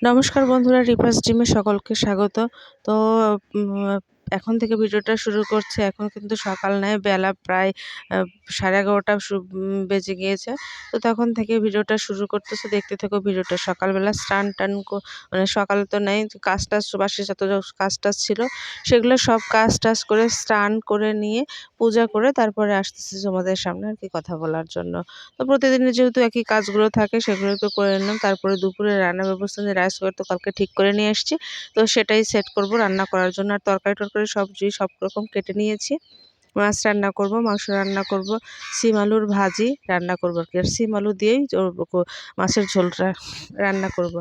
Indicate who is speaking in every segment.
Speaker 1: নমস্কার বন্ধুরা, রিভার্স জিমে সকলকে স্বাগত। তো এখন থেকে ভিডিওটা শুরু করছি। এখন কিন্তু সকাল নয়, বেলা প্রায় 11:30 বেজে গিয়েছে। তো তখন থেকে ভিডিওটা শুরু করতেছি, দেখতে থাকো ভিডিওটা। সকালবেলা স্নান টান মানে সকাল তো নেই, কাজ টাজ বাসি যত কাজ টাজ ছিল সেগুলো সব কাজ টাজ করে স্নান করে নিয়ে পূজা করে তারপরে আসতেছি তোমাদের সামনে আর কি কথা বলার জন্য। তো প্রতিদিনের যেহেতু একই কাজগুলো থাকে সেগুলো তো করে নিলাম। তারপরে দুপুরে রান্নার ব্যবস্থা নিয়ে রাইস কুকার তো কালকে ঠিক করে নিয়ে এসেছি, তো সেটাই সেট করব রান্না করার জন্য। আর তরকারি টরকারি সবজি সব রকম কেটে নিয়েছি। মাছ রান্না করব, মাংস রান্না করব, শিম আলুর ভাজি রান্না করবো আর কি। আর শিম আলু দিয়েই মাছের ঝোলটা রান্না করব।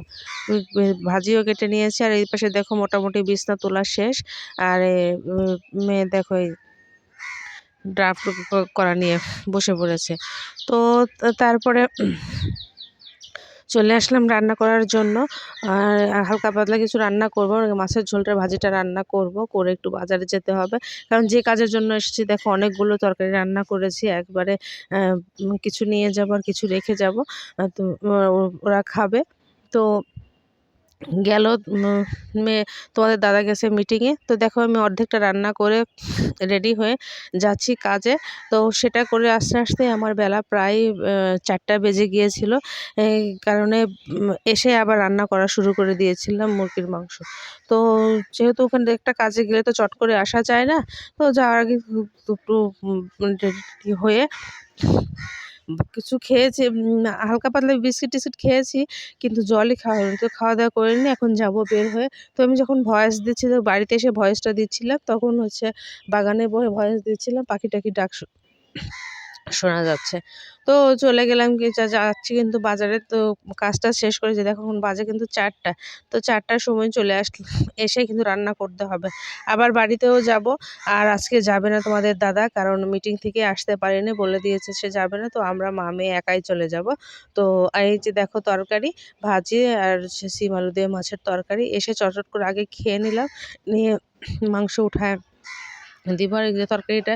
Speaker 1: ভাজিও কেটে নিয়েছি। আর এই পাশে দেখো মোটামুটি বিছনা তোলা শেষ। আর মেয়ে দেখো এই ড্রাফট করা নিয়ে বসে পড়েছে। তো তারপরে চলে আসলাম রান্না করার জন্য। আর হালকা পাতলা কিছু রান্না করব, মাছের ঝোলটা ভাজিটা রান্না করব, করে একটু বাজারে যেতে হবে। কারণ যে কাজের জন্য এসেছি দেখো অনেকগুলো তরকারি রান্না করেছি একবারে। কিছু নিয়ে যাব আর কিছু রেখে যাব। তো ওরা খাবে। তো গেল মেয়ে, তোমাদের দাদা গেছে মিটিংয়ে। তো দেখো আমি অর্ধেকটা রান্না করে রেডি হয়ে যাচ্ছি কাজে। তো সেটা করে আস্তে আস্তে আমার বেলা প্রায় 4টা বেজে গিয়েছিল। এই কারণে এসে আবার রান্না করা শুরু করে দিয়েছিলাম মুরগির মাংস। তো যেহেতু ওখানে একটা কাজে গেলে তো চট করে আসা যায় না, তো যাওয়ার আগে একটু রেডি হয়ে কিছু খেয়েছি, হালকা পাতলা বিস্কিট টিস্কিট খেয়েছি, কিন্তু জলই খাওয়া হয়নি। তো খাওয়া দাওয়া করে নিয়ে এখন যাব বের হয়ে। তো আমি যখন ভয়েস দিচ্ছি, তো বাড়িতে এসে ভয়েসটা দিচ্ছিলাম, তখন বাগানে বসে ভয়েস দিচ্ছিলাম, পাখি টাখি ডাক শোনা যাচ্ছে। তো চলে গেলাম, যাচ্ছি কিন্তু বাজারে। তো কাজটা শেষ করে যে দেখো এখন বাজে কিন্তু 4টা। তো 4টার সময় চলে এসে কিন্তু রান্না করতে হবে। আবার বাড়িতেও যাব। আর আজকে যাবে না তোমাদের দাদা, কারণ মিটিং থেকে আসতে পারেনি, বলে দিয়েছে সে যাবে না। তো আমরা মা মেয়ে একাই চলে যাব। তো এই যে দেখো তরকারি, ভাজি আর শিম আলু দিয়ে মাছের তরকারি। এসে চটচট করে আগে খেয়ে নিলাম, নিয়ে মাংস উঠায় দিবার যে তরকারিটা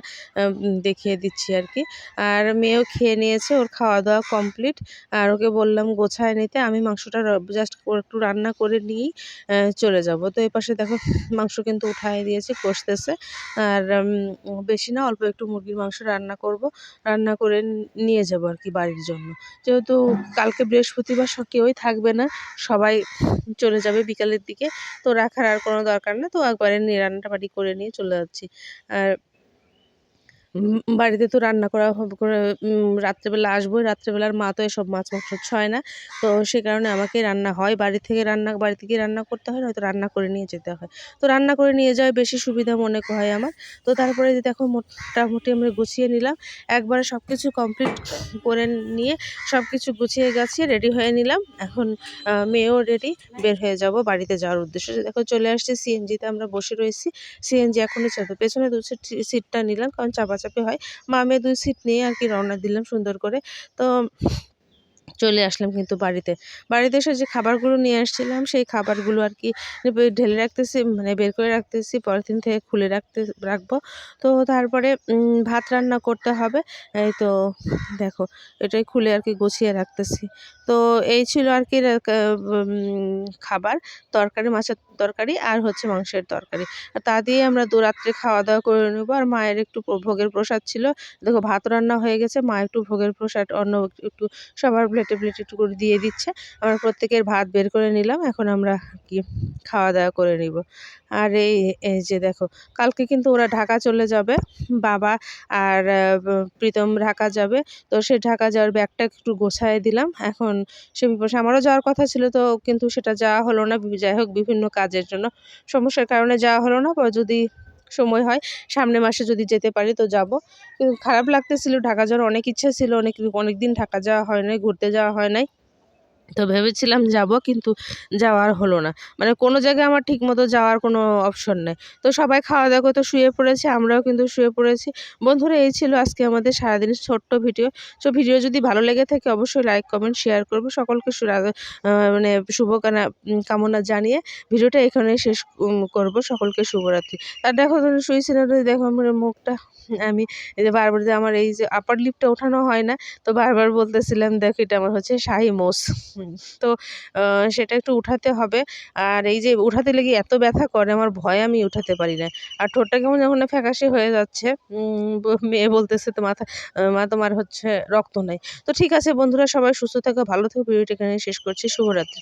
Speaker 1: দেখিয়ে দিচ্ছি আর কি। আর মেয়েও খেয়ে নিয়েছে, ওর খাওয়া দাওয়া কমপ্লিট। আর ওকে বললাম গোছায় নিতে, আমি মাংসটা জাস্ট একটু রান্না করে নিয়েই চলে যাব। তো এই পাশে দেখো মাংস কিন্তু উঠায় দিয়েছি, কষতেছে। আর বেশি না, অল্প একটু মুরগির মাংস রান্না করব, রান্না করে নিয়ে যাব আর কি বাড়ির জন্য। যেহেতু কালকে বৃহস্পতিবার কেউই থাকবে না, সবাই চলে যাবে বিকালের দিকে। তো রাখার আর কোনো দরকার না, তো একবারে রান্নাটা বাড়ি করে নিয়ে চলে যাচ্ছি। আর বাড়িতে তো রান্না করা হবে করে, রাত্রেবেলা আসবোই। রাত্রেবেলার মা তো এসব মাছ মাংস ছয় না, তো সে কারণে আমাকেই রান্না হয়, বাড়ি থেকে রান্না করতে হয়, নয়তো রান্না করে নিয়ে যেতে হয়। তো রান্না করে নিয়ে যাওয়া বেশি সুবিধা মনে হয় আমার। তো তারপরে যে দেখো মোটামুটি আমরা গুছিয়ে নিলাম, একবারে সব কিছু কমপ্লিট করে নিয়ে সব কিছু গুছিয়ে গাছিয়ে রেডি হয়ে নিলাম। এখন মেয়েও রেডি, বের হয়ে যাব বাড়িতে যাওয়ার উদ্দেশ্যে। দেখো চলে আসছি, সিএনজিতে আমরা বসে রয়েছি। সিএনজি এখনই চলবে, পেছনে 2 সিটটা নিলাম, কারণ চাপাচাপি হয়। মা মেয়ে 2 সিট নিয়ে আর কি রওনা দিলাম সুন্দর করে। তো চলে আসলাম কিন্তু বাড়িতে এসে যে খাবারগুলো নিয়ে আসছিলাম সেই খাবারগুলো আর কি ঢেলে রাখতেছি, মানে বের করে রাখতেছি, পলিথিন থেকে খুলে রাখবো। তো তারপরে ভাত রান্না করতে হবে। এই তো দেখো এটাই খুলে আর কি গুছিয়ে রাখতেছি। তো এই ছিল আর কি খাবার, তরকারি, মাছের তরকারি আর মাংসের তরকারি। আর তা দিয়ে আমরা রাত্রে খাওয়া দাওয়া করে নেবো। আর মায়ের একটু ভোগের প্রসাদ ছিল, দেখো ভাত রান্না হয়ে গেছে, মা একটু ভোগের প্রসাদ অন্য একটু সবার প্লেটে প্লেটে একটু করে দিয়ে দিচ্ছে। আমরা প্রত্যেকের ভাত বের করে নিলাম, এখন আমরা কি খাওয়া দাওয়া করে নিব। আর এই যে দেখো কালকে কিন্তু ওরা ঢাকা চলে যাবে, বাবা আর প্রীতম ঢাকা যাবে। তো সে ঢাকা যাওয়ার ব্যাগটা একটু গোছায় দিলাম। এখন সে বিপাশে আমারও যাওয়ার কথা ছিল, তো কিন্তু সেটা যাওয়া হলো না। যাই হোক, বিভিন্ন কাজের জন্য সমস্যার কারণে যাওয়া হলো না। যদি সময় হয় সামনের মাসে যদি যেতে পারি তো যাব। কিন্তু খারাপ লাগতেছিল, ঢাকা যাওয়ার অনেক ইচ্ছা ছিল, অনেক দিন ঢাকা যাওয়া হয় নাই, ঘুরতে যাওয়া হয় নাই। তো ভেবেছিলাম যাব, কিন্তু যাওয়ার হলো না। মানে কোনো জায়গায় আমার ঠিকমতো যাওয়ার কোনো অপশন নেই। তো সবাই খাওয়া দাওয়া করে তো শুয়ে পড়েছে, আমরাও কিন্তু শুয়ে পড়েছি। বন্ধুরা, এই ছিল আজকে আমাদের সারাদিনের ছোট্ট ভিডিও। সো ভিডিও যদি ভালো লেগে থাকে অবশ্যই লাইক কমেন্ট শেয়ার করবো। সকলকে মানে কামনা জানিয়ে ভিডিওটা এখানে শেষ করব। সকলকে শুভরাত্রি। আর দেখো শুয়েছিলাম, দেখো আমার মুখটা, আমি এই যে বারবার যে আমার এই যে আপার লিপটা ওঠানো হয় না, তো বারবার বলতেছিলাম দেখো এটা আমার শাহী মোষ। তো সেটা একটু উঠাতে হবে। আর এই যে উঠাতে লেগে এত ব্যথা করে আমার ভয়ে আমি উঠাতে পারি না। আর ঠোঁটটা কেমন যেন না ফ্যাকাশে হয়ে যাচ্ছে। মেয়ে বলতেছে তো মা তোমার হচ্ছে রক্ত নাই। তো ঠিক আছে বন্ধুরা, সবাই সুস্থ থেকো, ভালো থেকো। ভিডিওটা এখানেই শেষ করছি। শুভরাত্রি।